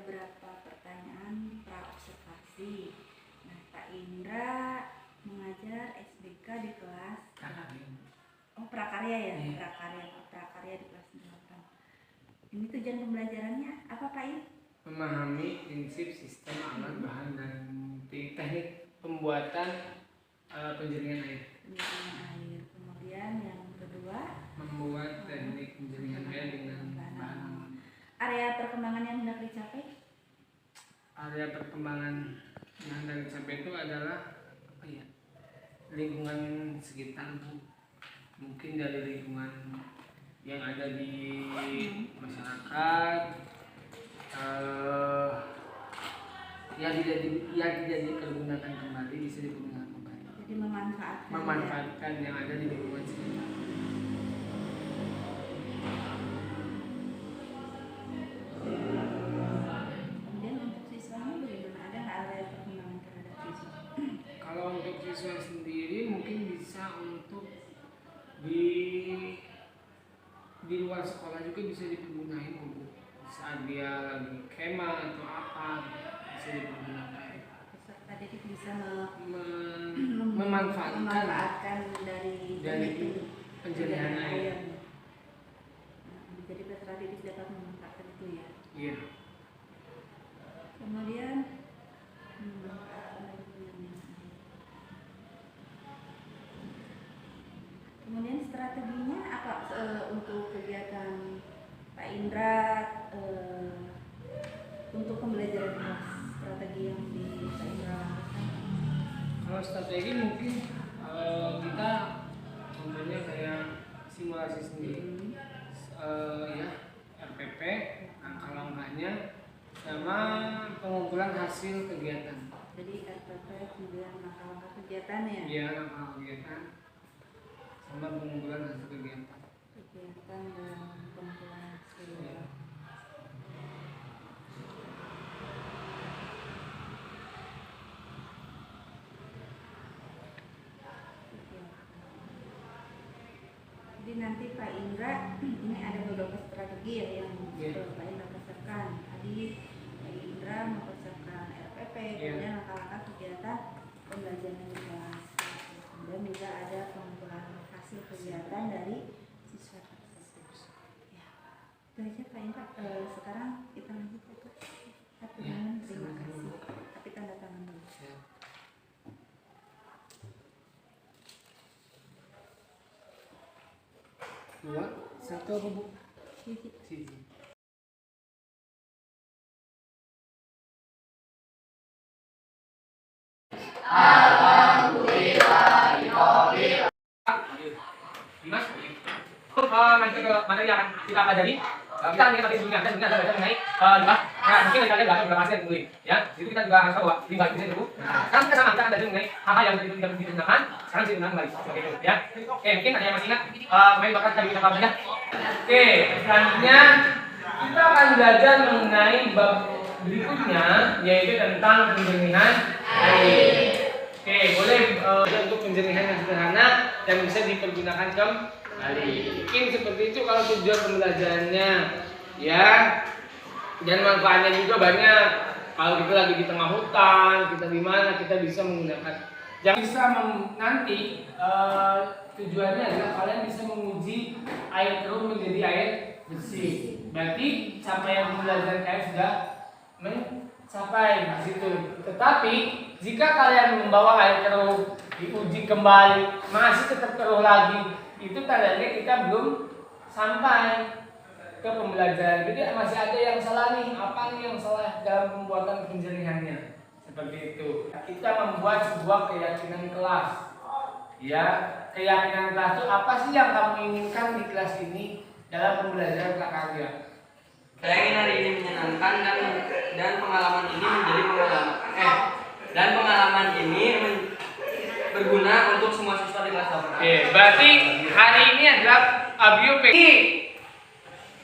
beberapa pertanyaan pra-observasi. Nah, Pak Indra mengajar SBK di kelas prakarya ya? Iya. Prakarya di kelas 8. Ini tujuan pembelajarannya apa, Pak Indra? Memahami prinsip sistem alat bahan dan teknik pembuatan penjaringan air. Kemudian yang kedua, membuat teknik penjaringan air dengan bahan. Area perkembangan yang hendak dicapai? Area perkembangan yang hendak dicapai itu adalah apa ya? Lingkungan sekitar, Bu. Mungkin dari lingkungan yang ada di masyarakat, yang tidak dipergunakan kembali bisa digunakan kembali. Jadi memanfaatkan yang ada di lingkungan sekitar. Kemudian untuk siswanya bagaimana? Ada nggak area perkembangan terhadap siswa? Kalau untuk siswa sendiri mungkin bisa untuk di luar sekolah juga bisa dipergunakan, Bu. Saat dia lagi kemah atau apa bisa dipergunakan. Peserta didik bisa memanfaatkan dari penjaringan air. Jadi peserta didik dapat memanfaatkan itu ya. Iya. Kemudian strateginya apa untuk kegiatan Pak Indra untuk pembelajaran kelas, strategi yang di Pak Indra lakukan? Kalau strategi mungkin kita contohnya kayak simulasi sendiri, ya RPP, langkah-langkahnya, sama pengumpulan hasil kegiatan. Jadi RPP kemudian langkah-langkah kegiatan ya? Iya, langkah kegiatan sama pengumpulan hasil kegiatan. Kegiatan dan pengumpulan hasil. Ya. Jadi nanti Pak Indra ini ada beberapa strategi ya yang Pak Indra persiapkan. Tadi Pak Indra mempersiapkan RPP, kemudian langkah-langkah kegiatan pembelajaran di kelas. Kemudian juga ada pengumpulan hasil kegiatan dari siswa tersebut. Ya, itu aja Pak Indra. Sekarang kita lanjut ke terima kasih. Tapi tanda tangan dulu. Dua, satu apa, Bu? Siji. Nanti ke materi yang akan kita pelajari, kita akan lihat sebelumnya ada mengenai limbah. Nah, mungkin kita lihat beberapa hasil yang dulu ya. Di situ kita juga akan tahu bahwa limbah itu dulu. Sekarang kita akan belajar mengenai hal-hal yang tidak digunakan. Sekarang bisa digunakan kembali seperti itu ya. Oke, mungkin ada yang masih ingat main bakal kita bisa ya. Oke, selanjutnya kita akan belajar mengenai bab berikutnya, yaitu tentang penjernihan air. Oke, boleh untuk penjernihan yang sederhana dan bisa dipergunakan kembali. Mungkin seperti itu kalau tujuan pembelajarannya ya. Dan manfaatnya juga banyak. Kalau kita lagi di tengah hutan, kita di mana, kita bisa menggunakan. Jangan bisa nanti tujuannya adalah kalian bisa menguji air keruh menjadi air bersih. Berarti capaian pembelajaran kalian sudah mencapai di situ. Tetapi jika kalian membawa air keruh diuji kembali masih tetap keruh lagi, itu tandanya kita belum sampai ke pembelajaran. Jadi masih ada yang salah nih. Apa nih yang salah dalam pembuatan penjernihannya? Seperti itu. Kita membuat sebuah keyakinan kelas. Ya, keyakinan kelas itu apa sih yang kamu inginkan di kelas ini dalam pembelajaran prakarya? Saya ingin hari ini menyenangkan dan pengalaman ini menjadi pengalaman ini berguna untuk semua siswa di kelas 8. Oke, berarti hari ini adalah ABUP.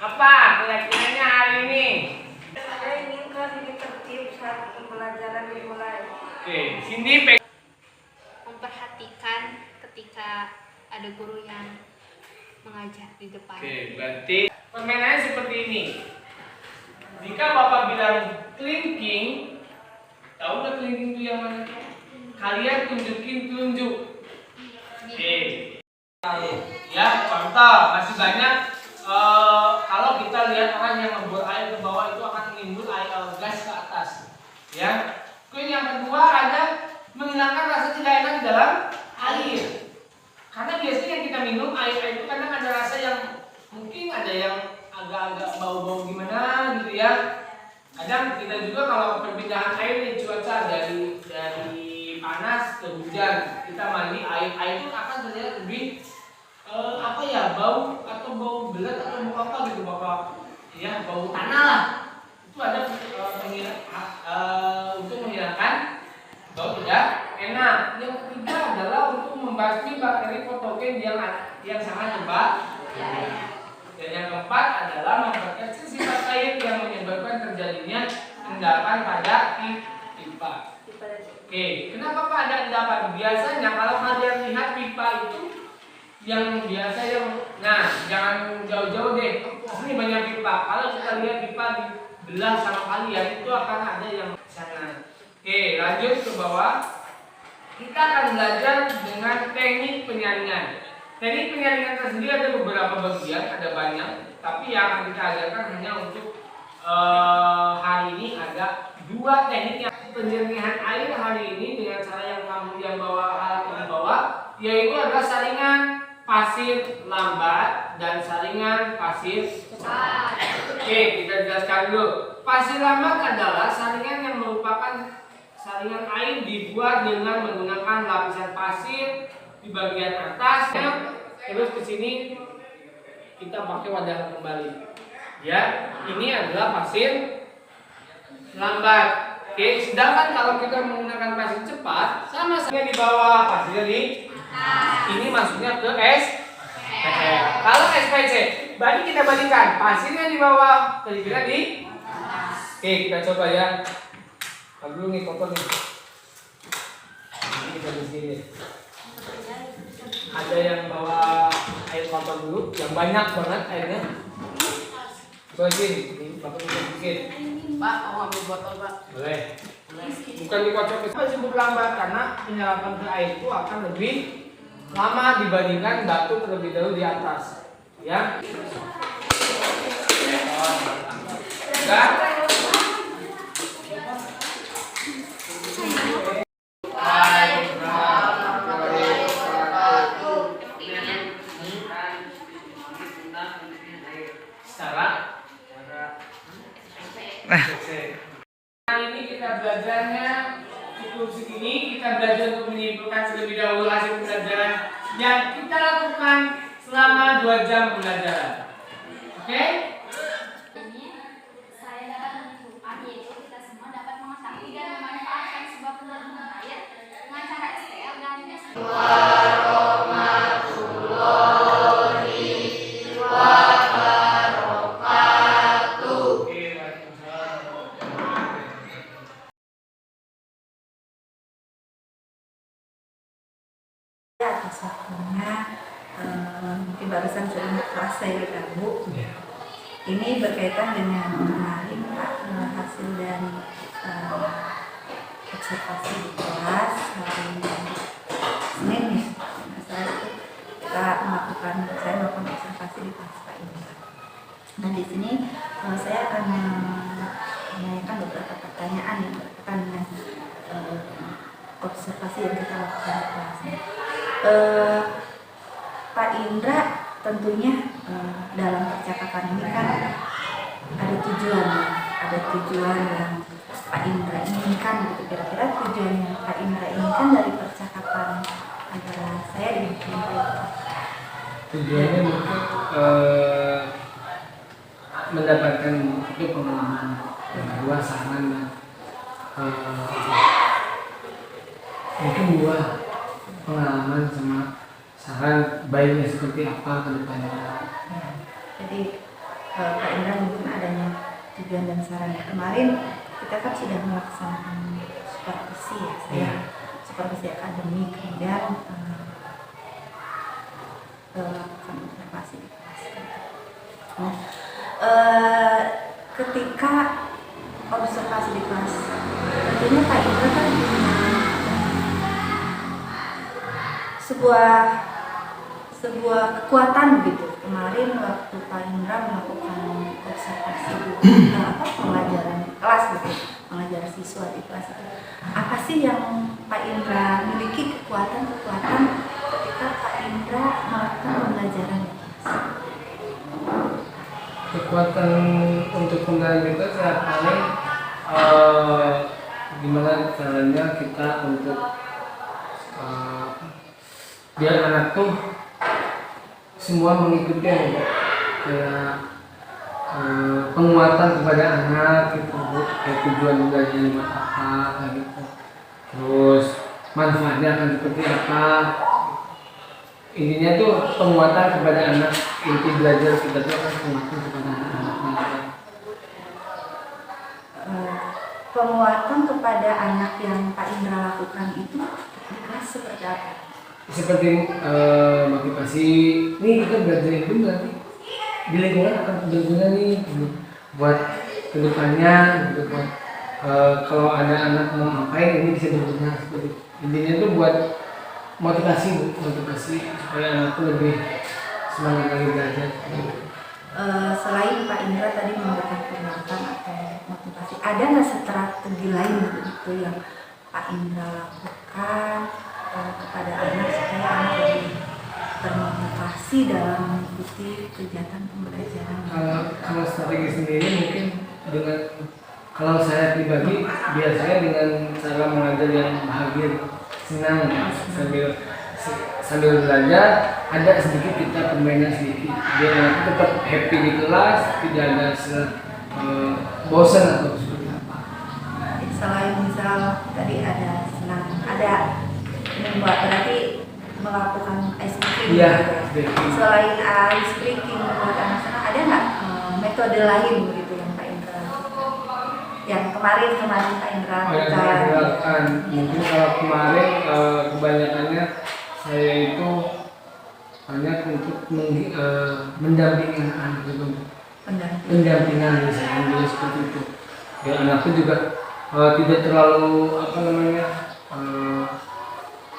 Apa keyakinannya hari ini? Saya ingin kelas ini tertib saat pembelajaran dimulai. Oke, Cindy memperhatikan ketika ada guru yang mengajar di depan. Oke, berarti permainannya seperti ini. Jika Bapak bilang kelingking, tahu nggak kelingking itu yang mana? Kalian tunjuk. Oke. Ya, contoh masih banyak. Kalau kita lihat orang yang membuat air ke bawah itu akan menimbul air gas ke atas. Ya. Kemudian yang kedua ada menghilangkan rasa tidak enak di dalam air. Karena biasanya yang kita minum air itu kadang ada rasa yang mungkin ada yang agak-agak bau-bau gimana gitu ya. Kadang kita juga kalau perpindahan air nih cuaca dari panas ke hujan, kita mandi air itu akan terlihat lebih apa ya, bau atau bau belet atau bau apa gitu Bapak ya, bau tanah lah. Itu ada untuk menghilangkan bau tidak enak. Yang ketiga adalah untuk membasmi bakteri patogen yang sangat berbahaya. Dan yang keempat adalah memperkecil sifat air yang menyebabkan terjadinya endapan pada pipa. Oke, kenapa Pak ada endapan? Biasanya kalau kalian lihat pipa itu yang biasa nah jangan jauh-jauh deh. Ini banyak pipa. Kalau kita lihat pipa dibelah sama kalian itu akan ada yang sana. Oke, lanjut ke bawah. Kita akan belajar dengan teknik penyaringan. Teknik penyaringan tersendiri ada beberapa bagian, ada banyak. Tapi yang akan kita ajarkan hanya untuk hari ini ada dua teknik yang penyernihan air hari ini dengan cara yang kamu yang bawa alat yang bawa, yaitu adalah saringan pasir lambat dan saringan pasir cepat. Oke, kita jelaskan dulu. Pasir lambat adalah saringan yang merupakan saringan air dibuat dengan menggunakan lapisan pasir di bagian atasnya, terus ke sini kita pakai wadah kembali. Ya, ini adalah pasir lambat. Oke, sedangkan kalau kita menggunakan pasir cepat, sama saja di bawah, pasirnya di atas. Ini masuknya ke SPC. Kalau SPC, berarti kita bandingkan pasirnya di bawah, kira-kira di atas. Oke, kita coba ya. Kalau dulu nih kotor nih. Ini kita di sini. Ada yang bawa air kotor dulu, yang banyak banget airnya. Coba sini, Bapak bisa bikin. Pak, mau ambil botol Pak? Boleh. Bukan dikocok. Kenapa disebut lambat? Karena penyerapan ke air itu akan lebih lama dibandingkan batu terlebih dahulu di atas. Ya. Enggak. Nah, ini kita belajarnya cukup segini. Kita belajar untuk menyimpulkan terlebih dahulu hasil pembelajaran yang kita lakukan selama 2 jam pembelajaran. Oke? Ini saya dapat menyimpulkan yaitu kita semua dapat mengetahui dan memanfaatkan sebuah penyerbukan air dengan cara STL dan atas waktunya. Mungkin barusan sudah kelas saya Bu. Ini berkaitan dengan kemarin Pak, hasil dari observasi di kelas hari Senin nih. Saya melakukan observasi di kelas Pak Indra. Nah di sini saya akan menanyakan beberapa pertanyaan yang berkaitan dengan observasi yang kita lakukan di kelasnya. Pak Indra tentunya dalam percakapan ini kan ada tujuan yang Pak Indra inginkan gitu. Kira-kira tujuan yang Pak Indra inginkan dari percakapan antara saya dengan Pak Indra itu? Tujuannya mungkin mendapatkan itu pengalaman yang kedua, saran dan mungkin dua pengalaman sama saran baiknya seperti apa ke depannya. Jadi Pak Indra mungkin adanya tujuan dan saran. Kemarin kita kan sudah melaksanakan supervisi ya, saya supervisi akademik, kemudian melakukan observasi di kelas. Nah, ketika observasi di kelas, tentunya Pak Indra kan sebuah kekuatan gitu. Kemarin waktu Pak Indra melakukan observasi di pelajaran kelas gitu, mengajar siswa di kelas itu, apa sih yang Pak Indra miliki kekuatan ketika Pak Indra melakukan pembelajaran di kelas? Kekuatan untuk pembelajaran kita saya paling gimana caranya kita untuk biar anak tuh semua mengikuti kayak penguatan kepada anak gitu, kayak tujuan belajar buat apa kayak gitu, terus manfaatnya akan seperti apa. Intinya tuh penguatan kepada anak, inti belajar kita tuh akan penguatan kepada anak-anaknya. Penguatan kepada anak yang Pak Indra lakukan itu di kelas seperti apa? Seperti motivasi, nih kita belajar itu nanti di lingkungan akan berguna nih buat kedepannya gitu, buat kalau ada anak mau ngapain ini bisa berguna seperti itu. Intinya tuh buat motivasi supaya anak tuh lebih semangat lagi belajar. Selain Pak Indra tadi memberikan penguatan atau motivasi, ada nggak strategi lain gitu yang Pak Indra lakukan kepada anak supaya anak lebih termotivasi dalam mengikuti kegiatan pembelajaran? Kalau strategi sendiri mungkin dengan, kalau saya pribadi biasanya dengan cara mengajar yang bahagia, senang, sambil belajar ada sedikit kita permainan sedikit biar anak tetap happy di kelas, tidak ada bosan atau seperti apa. Selain misal tadi ada senang, ada membuat, berarti melakukan ice breaking. Iya, gitu ya. breaking. Selain ice breaking membuat anak senang, ada nggak metode lain begitu yang Pak Indra lakukan? Yang kemarin Pak Indra Oh, yang saya lakukan mungkin kalau kemarin kebanyakannya saya itu banyak untuk mendampingi anak gitu, pendampingan misalnya juga seperti itu. Biar anakku juga tidak terlalu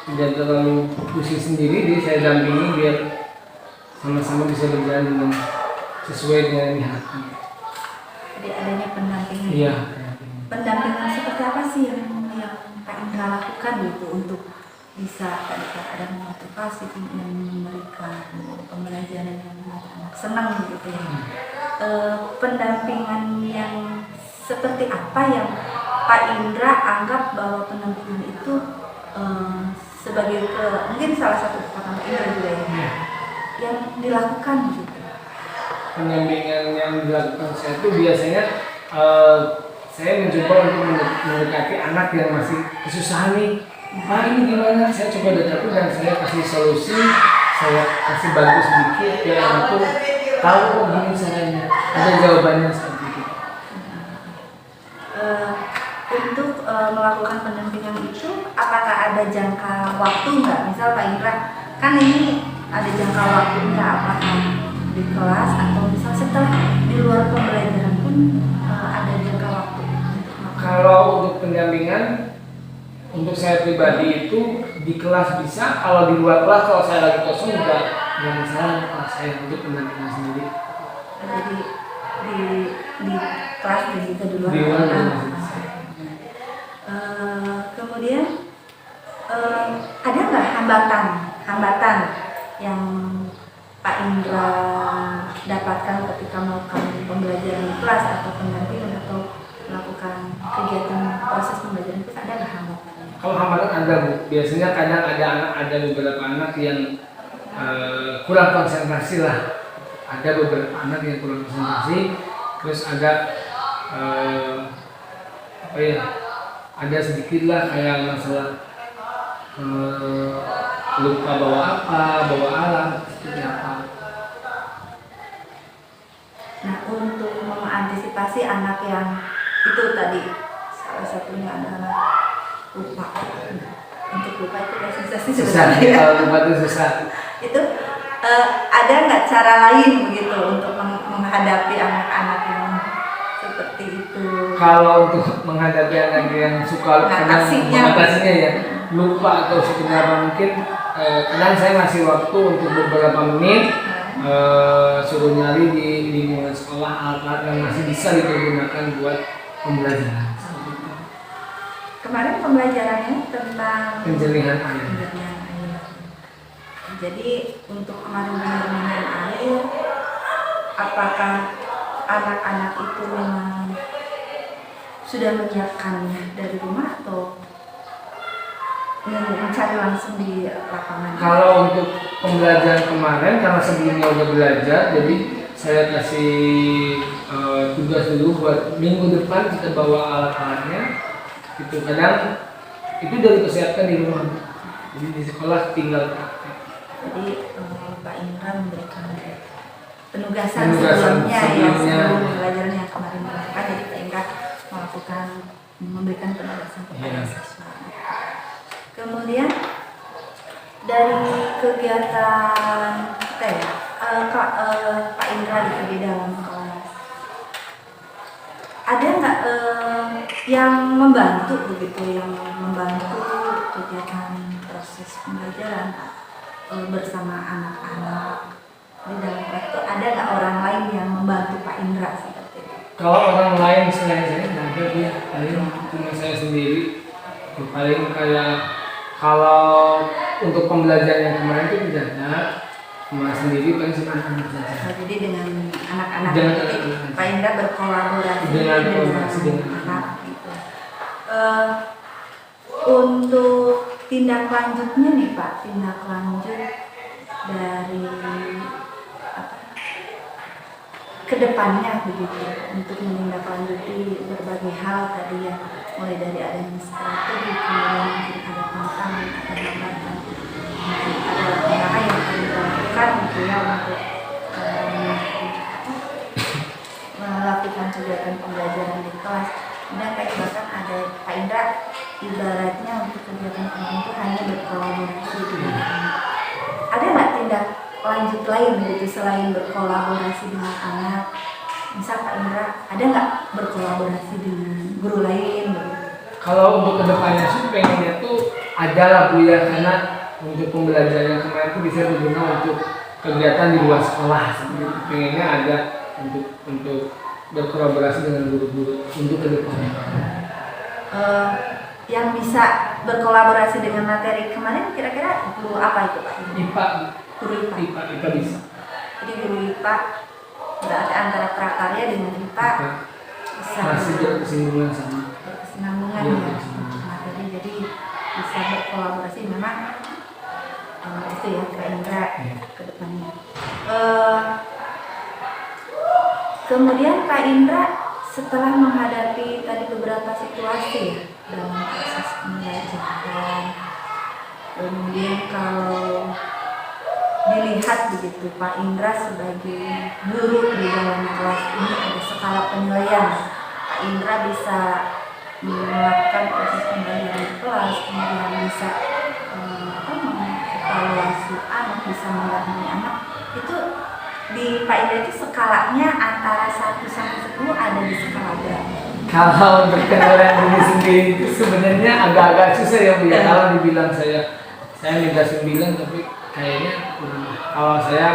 tidak terlalu pusing sendiri, jadi saya dampingi biar sama-sama bisa berjalan dengan sesuai dengan yang diharapkan. Jadi adanya pendampingan. Iya. Pendampingan seperti apa sih yang Pak Indra lakukan gitu untuk bisa ada motivasi dan memberikan pembelajaran yang membuat anak senang gitu ya. Pendampingan yang seperti apa yang Pak Indra anggap bahwa pendampingan itu sebagai mungkin salah satu kekuatan Pak Indra juga ya, yang dilakukan gitu. Pendampingan yang dilakukan saya itu biasanya saya mencoba untuk mendekati anak yang masih kesusahan nih. Pak ini gimana? Saya coba dekati dan saya kasih solusi, saya kasih bantu sedikit biar anak tuh tahu kok gini caranya. Ada jawabannya seperti itu. Untuk melakukan pendampingan itu, apakah ada jangka waktu nggak? Misal Pak Indra, kan ini ada jangka waktunya, apakah di kelas atau misal setelah di luar pembelajaran pun ada jangka waktu? Kalau untuk pendampingan, untuk saya pribadi itu di kelas bisa, kalau di luar kelas kalau saya lagi kosong juga nggak masalah kalau saya untuk pendampingan sendiri. Jadi di kelas dan juga di luar. Di luar kemudian ada nggak hambatan yang Pak Indra dapatkan ketika melakukan pembelajaran di kelas atau pendampingan atau melakukan kegiatan proses pembelajaran itu, ada nggak hambatannya? Kalau hambatan ada Bu, biasanya kadang ada beberapa anak yang kurang konsentrasi lah. Ada beberapa anak yang kurang konsentrasi, terus ada ada sedikit lah kayak masalah lupa bawa alat seperti apa. Nah, untuk mengantisipasi anak yang itu tadi, salah satunya adalah lupa. Untuk lupa itu udah susah sih Susah, sebenarnya. kalau lupa itu susah. Itu ada nggak cara lain begitu untuk menghadapi anak-anak yang seperti itu. Kalau untuk menghadapi anak yang suka kadang mengatasinya ya lupa atau sekedar mungkin kadang saya ngasih waktu untuk beberapa menit suruh nyari di lingkungan sekolah alat-alat yang masih bisa digunakan buat pembelajaran. Kemarin pembelajarannya tentang Penjernihan air. penjernihan air. Jadi untuk kemarin penjernihan air, apakah anak-anak itu memang sudah menyiapkannya dari rumah atau mencari langsung di lapangan? Kalau untuk pembelajaran kemarin karena sebelumnya udah belajar, jadi saya kasih tugas dulu buat minggu depan kita bawa alat-alatnya. Itu kadang itu udah dipersiapkan di rumah, jadi di sekolah tinggal praktek. Jadi Pak Indra memberikan penugasan Penugasan sebelum sebelumnya. pembelajaran yang kemarin dilakukan. Jadi Pak Indra memberikan penugasan kepada Iya. siswa. Kemudian dari kegiatan kita ya, Pak Indra di dalam kelas, ada nggak yang membantu begitu, yang membantu kegiatan proses pembelajaran bersama anak-anak di dalam kelas itu? Ada nggak orang lain yang membantu Pak Indra seperti itu? Kalau orang lain selain saya nggak ada, dia paling cuma saya sendiri. Paling kayak kalau untuk pembelajaran yang kemarin itu tidak ada, cuma sendiri paling sama anak-anak saja. Nah, jadi dengan anak-anak Dengan itu anak-anak. Pak Indra berkolaborasi Dengan kolaborasi dengan anak gitu. Untuk tindak lanjutnya nih Pak, tindak lanjut dari apa, kedepannya begitu untuk menindaklanjuti berbagai hal tadi ya, mulai dari adanya strategi, kemudian mungkin ada tantangan, ada hambatan, mungkin ada langkah yang akan dilakukan gitu ya untuk melakukan kegiatan pembelajaran di kelas. Dan kayak bahkan ada Pak Indra ibaratnya untuk kegiatan kemarin itu hanya berkolaborasi dengan anak. Ada nggak tindak lanjut lain gitu selain berkolaborasi dengan anak? Misal Pak Indra ada nggak berkolaborasi dengan guru lain begitu? Kalau untuk kedepannya sih pengennya tuh ada lah Bu ya, karena untuk pembelajaran yang kemarin itu bisa digunakan untuk kegiatan di luar sekolah. Jadi pengennya ada untuk berkolaborasi dengan guru-guru untuk kedepannya. Yang bisa berkolaborasi dengan materi kemarin kira-kira guru apa itu Pak? IPA, Guru IPA. IPA bisa. Jadi guru IPA berarti antara prakarya dengan IPA bisa Masih berkesinambungan sama. berkesinambungan Iya, ya berkesinambungan. untuk materi, jadi bisa berkolaborasi memang itu ya Kak Indra Iya. ke depannya. Kemudian Kak Indra setelah menghadapi tadi beberapa situasi ya dalam proses pembelajaran, kemudian kalau dilihat begitu Pak Indra sebagai guru di dalam kelas ini ada skala penilaian. Pak Indra bisa melakukan proses pembelajaran di kelas, kemudian bisa mengevaluasi anak, bisa mendampingi anak. Itu di Pak Indra itu skalanya antara 1 sampai 10 ada di skala berapa? Kalau untuk penilaian diri sendiri itu sebenarnya agak-agak susah ya Bu ya. Kalau dibilang saya minta 9 tapi kayaknya kurang. Kalau saya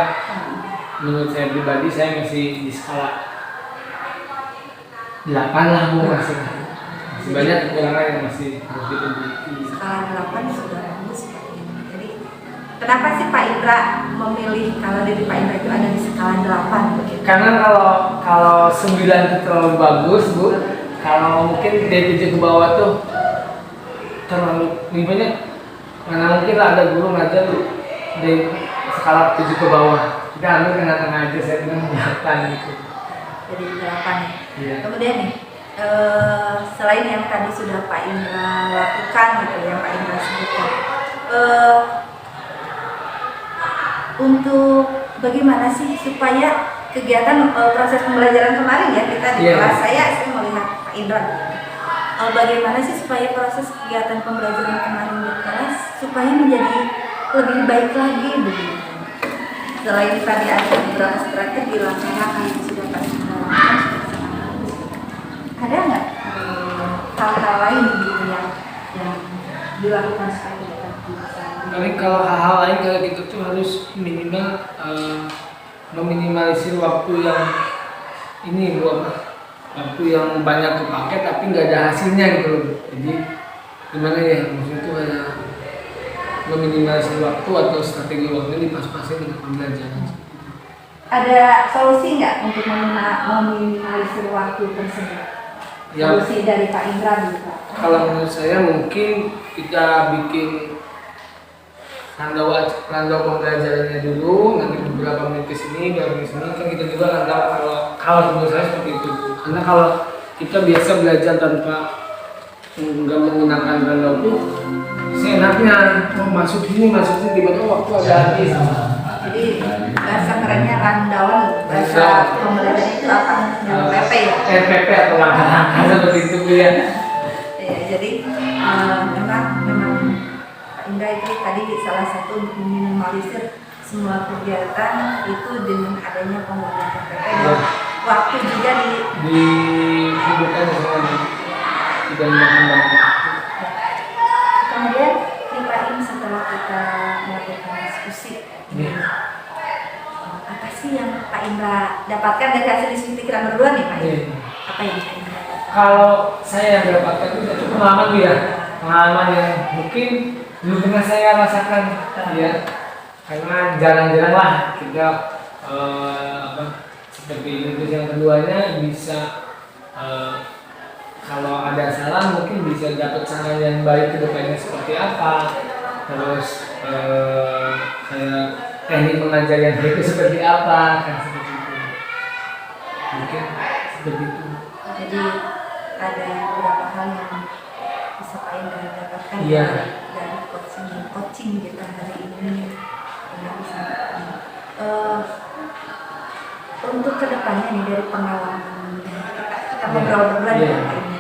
menurut saya pribadi saya masih di skala 8 lah Bu, masih banyak kekurangan yang masih harus diperbaiki. Skala 8 sudah bagus Pak Indra. Jadi kenapa sih Pak Indra memilih kalau dari Pak Indra itu ada di skala 8 begitu? Karena kalau 9 itu terlalu bagus Bu, kalau mungkin dari 7 ke bawah tuh terlalu banyak. Karena mungkin lah ada guru ngajar dari skala 7 ke bawah, kita ambil tengah-tengah aja, saya bilang 8 gitu. Jadi 8 ya. Iya. Kemudian nih, selain yang tadi sudah Pak Indra lakukan gitu, yang Pak Indra sebutkan, untuk bagaimana sih supaya kegiatan proses pembelajaran kemarin ya kita di Iya. kelas saya melihat Pak Indra, bagaimana sih supaya proses kegiatan pembelajaran kemarin di kelas supaya menjadi lebih baik lagi begitu. Selain tadi ada beberapa strategi langkah-langkah yang sudah Pak Indra lakukan sudah sangat bagus. dilakukan supaya kita bisa. Paling kalau hal-hal lain kayak gitu tuh harus minimal meminimalisir waktu yang ini waktu yang banyak dipakai tapi nggak ada hasilnya gitu loh. Jadi gimana ya, maksudnya itu kayak meminimalisir waktu atau strategi waktunya dipas-pasin dengan pembelajaran. Ada solusi nggak untuk meminimalisir waktu tersebut? Ya. Solusi dari Pak Indra bisa. Kalau menurut saya mungkin kita bikin randau pembelajarannya dulu, nanti beberapa menit ke sini, beberapa menit ke sini, kan kita juga randau kalau menurut saya seperti itu. Karena kalau kita biasa belajar tanpa nggak menggunakan randau itu, seenaknya masuk sini tiba-tiba waktu ada habis. Jadi bahasa kerennya rundown, bahasa pembelajaran itu apa? RPP ya? RPP atau langkah-langkah seperti itu ya. Ya, jadi memang Pak Indra itu tadi salah satu untuk meminimalisir semua kegiatan itu dengan adanya penggunaan RPP dan waktu juga dihidupkan dengan tidak memakan banyak waktu. kemudian Pak Im setelah kita melakukan diskusi apa sih yang Pak Indra dapatkan dari hasil diskusi kita berdua nih Pak Im? Apa yang Pak Indra dapatkan? Kalau saya yang dapatkan itu satu pengalaman ya, pengalaman yang mungkin belum pernah saya rasakan ya, karena jarang-jarang lah kita seperti ini. Terus yang keduanya bisa kalau ada saran mungkin bisa dapat saran yang baik ke depannya seperti apa. Terus saya teknik mengajar yang baik itu seperti apa, kan seperti itu. Mungkin seperti itu. Jadi ada beberapa hal yang bisa Pak Indra dapatkan Iya. dari coaching kita hari ini. Yang bisa untuk kedepannya nih dari pengalaman kita ngobrol berdua Iya. dengan Pak Indra,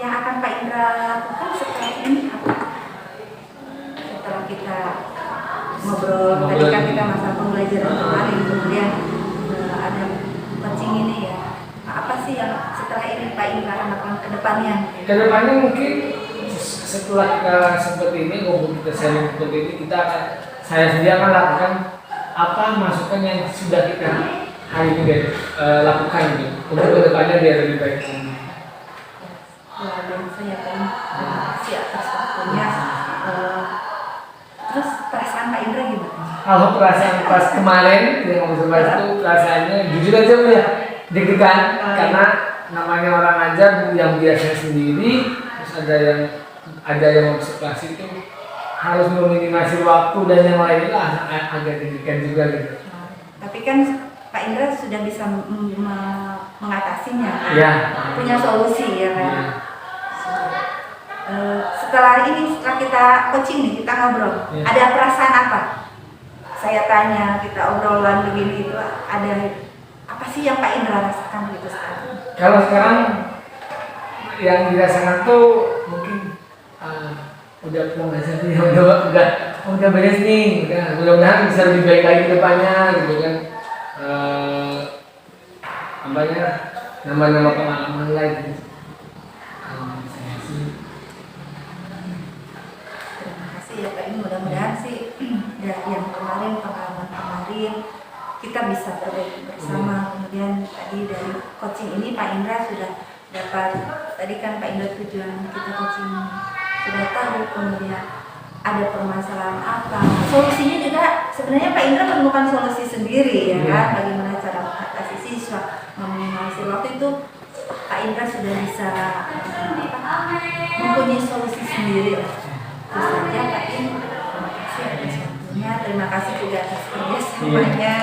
akan Pak Indra lakukan setelah ini apa? Setelah kita ngobrol tadi kan kita masa pembelajaran kemarin, kemudian ada coaching ini ya. Apa sih yang setelah ini Pak Indra akan lakukan ke depannya? Kedepannya mungkin setelah kita seperti ini, kita sharing seperti ini, saya sendiri akan lakukan apa masukan yang sudah kita hari ini lakukan gitu, untuk kedepannya biar lebih baik. Luar biasa ya Pak, terima kasih atas waktunya. Terus perasaan Pak Indra gimana? Kalau perasaan pas kemarin yang observasi itu perasaannya jujur aja Bu ya, deg-degan karena namanya orang ajar yang biasa sendiri, terus ada yang observasi itu harus meminimasi waktu dan yang lainnya lah agak deg-degan juga gitu. Tapi kan Pak Indra sudah bisa mengatasinya, kan? Ya. Punya solusi ya kan? Ya. Setelah kita coaching nih, kita ngobrol, Ya. ada perasaan apa? Saya tanya, kita obrolan begini itu ada apa sih yang Pak Indra rasakan gitu sekarang? Kalau sekarang yang dirasakan tuh mungkin udah pulang aja nih, udah beres nih, mudah-mudahan bisa lebih baik lagi ke depannya gitu kan. Nama-nama pengalaman lain. Kalau saya sih. Terima kasih ya Pak, ini mudah-mudahan sih dari yang pengalaman kemarin kita bisa perbaiki bersama. Kemudian tadi dari coaching ini Pak Indra sudah dapat, tadi kan Pak Indra tujuan kita coaching sudah tahu, kemudian ada permasalahan apa, solusinya juga sebenarnya Pak Indra menemukan solusi sendiri ya kan, bagaimana cara mengatasi siswa, meminimalisir waktu itu Pak Indra sudah bisa mempunyai solusi sendiri lah. Itu saja Pak Indra, terima kasih atas waktunya, terima kasih juga atas kerjasamanya.